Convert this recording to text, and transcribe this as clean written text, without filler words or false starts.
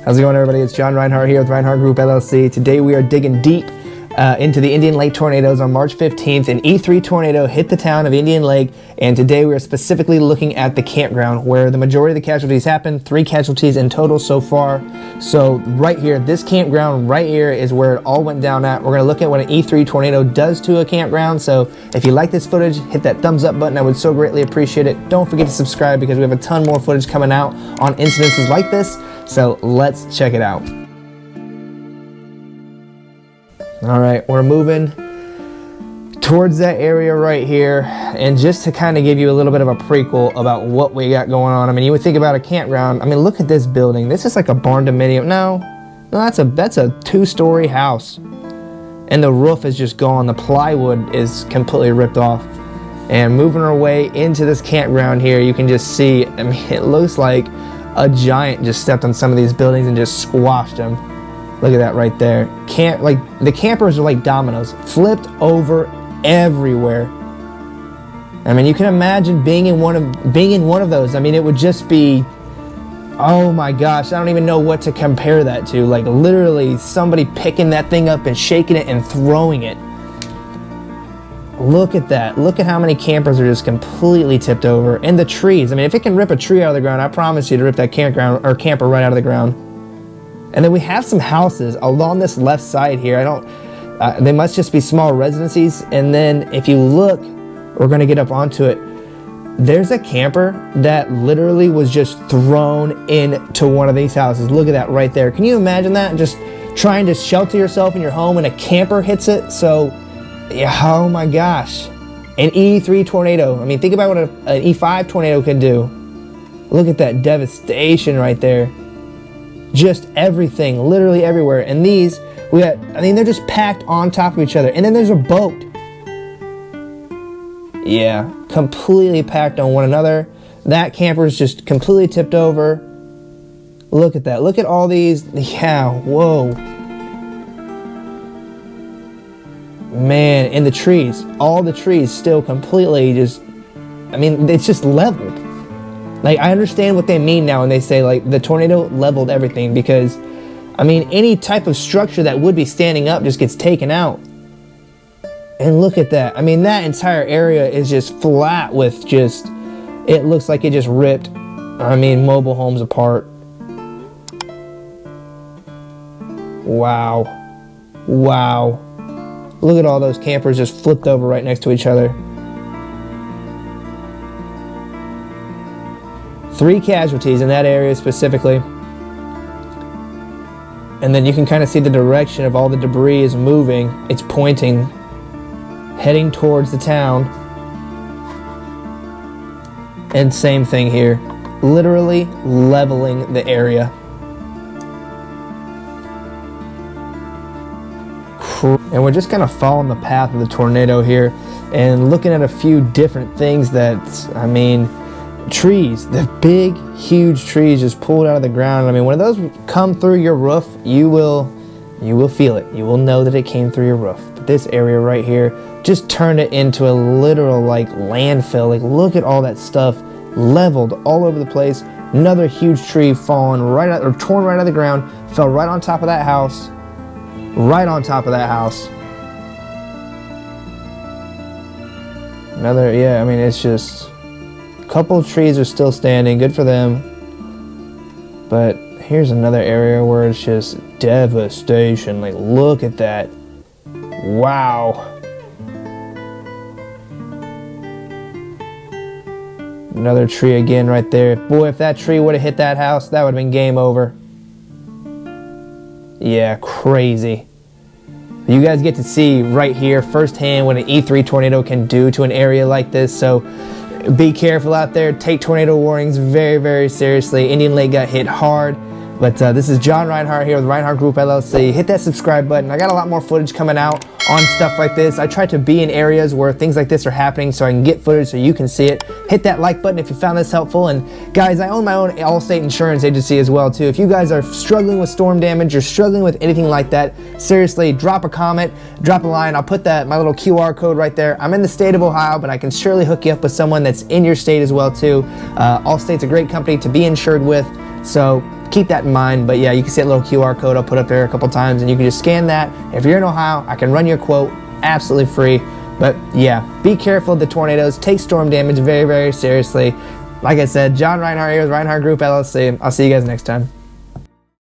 How's it going, everybody? It's John Reinhardt here with Reinhardt Group LLC. Today we are digging deep into the Indian Lake tornadoes. On March 15th, an E3 tornado hit the town of Indian Lake, and today we are specifically looking at the campground where the majority of the casualties happened. 3 casualties in total so far. So right here, this campground right here is where it all went down at. We're going to look at what an E3 tornado does to a campground. So if you like this footage, hit that thumbs up button. I would so greatly appreciate it. Don't forget to subscribe because we have a ton more footage coming out on incidences like this. So let's check it out. All right, we're moving towards that area right here. And just to kind of give you a little bit of a prequel about what we got going on. I mean, you would think about a campground. I mean, look at this building. This is like a barn dominium. No, that's a 2-story house. And the roof is just gone. The plywood is completely ripped off. And moving our way into this campground here, you can just see, I mean, it looks like a giant just stepped on some of these buildings and just squashed them. Look at that right there. Like the campers are like dominoes, flipped over everywhere. I mean, you can imagine being in one of those. I mean, it would just be, oh my gosh, I don't even know what to compare that to. Like literally somebody picking that thing up and shaking it and throwing it. Look at that. Look at how many campers are just completely tipped over. And the trees. I mean, if it can rip a tree out of the ground, I promise you to rip that campground or camper right out of the ground. And then we have some houses along this left side here. They must just be small residencies. And then if you look, we're going to get up onto it. There's a camper that literally was just thrown into one of these houses. Look at that right there. Can you imagine that? Just trying to shelter yourself in your home and a camper hits it. So, yeah, oh my gosh. An E3 tornado. I mean, think about what an E5 tornado can do. Look at that devastation right there. Just everything, literally everywhere. And these, I mean, they're just packed on top of each other. And then there's a boat. Yeah, completely packed on one another. That camper is just completely tipped over. Look at that. Look at all these. Yeah, whoa. Man, and the trees, all the trees still completely just, I mean, it's just leveled. Like, I understand what they mean now when they say, like, the tornado leveled everything because, I mean, any type of structure that would be standing up just gets taken out. And look at that. I mean, that entire area is just flat with just, it looks like it just ripped, I mean, mobile homes apart. Wow. Wow. Look at all those campers just flipped over right next to each other. 3 casualties in that area specifically. And then you can kind of see the direction of all the debris is moving. It's pointing, heading towards the town. And same thing here. Literally leveling the area. And we're just kind of following the path of the tornado here and looking at a few different things that, I mean, trees, the big, huge trees just pulled out of the ground. I mean, when those come through your roof, you will feel it. You will know that it came through your roof. But this area right here just turned it into a literal like landfill. Like, look at all that stuff leveled all over the place. Another huge tree fallen right out, or torn right out of the ground, fell right on top of that house. Right on top of that house. Another, yeah, I mean, it's just, a couple of trees are still standing, good for them. But here's another area where it's just devastation. Like, look at that. Wow. Another tree again right there. Boy, if that tree would have hit that house, that would have been game over. Yeah, crazy. You guys get to see right here firsthand what an E3 tornado can do to an area like this. So be careful out there. Take tornado warnings very, very seriously. Indian Lake got hit hard. But this is John Reinhardt here with Reinhardt Group LLC. Hit that subscribe button. I got a lot more footage coming out on stuff like this. I try to be in areas where things like this are happening so I can get footage so you can see it. Hit that like button if you found this helpful. And guys, I own my own Allstate insurance agency as well too. If you guys are struggling with storm damage or struggling with anything like that, seriously, drop a comment, drop a line. I'll put my little QR code right there. I'm in the state of Ohio, but I can surely hook you up with someone that's in your state as well too. Allstate's a great company to be insured with. So keep that in mind. But yeah, you can see that little QR code I'll put up there a couple times, and you can just scan that. If you're in Ohio, I can run your quote absolutely free. But yeah, be careful of the tornadoes. Take storm damage very, very seriously. Like I said, John Reinhardt here with Reinhardt Group LLC. I'll see you guys next time.